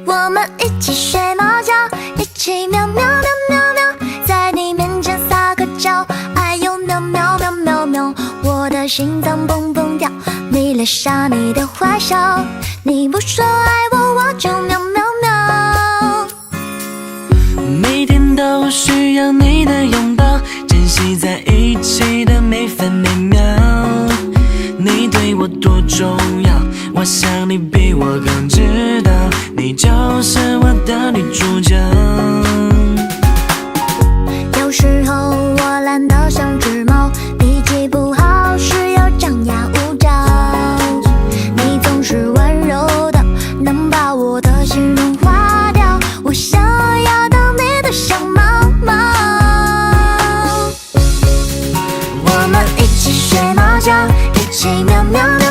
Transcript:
我们一起睡猫觉，一起喵喵喵喵喵，在你面前撒个娇，哎呦喵喵喵喵喵，我的心脏蹦蹦跳，迷恋上你的坏笑，你不说爱我，我就喵喵喵。每天都需要你的拥抱，珍惜在一起的每分每秒。你对我多重要，我想你比我更知道，你就是我的女主角。有时候我懒得像只猫，脾气不好时又张牙舞爪，你总是温柔的，能把我的心融化掉，我想要当你的小猫猫。我们一起睡猫觉，一起喵喵喵。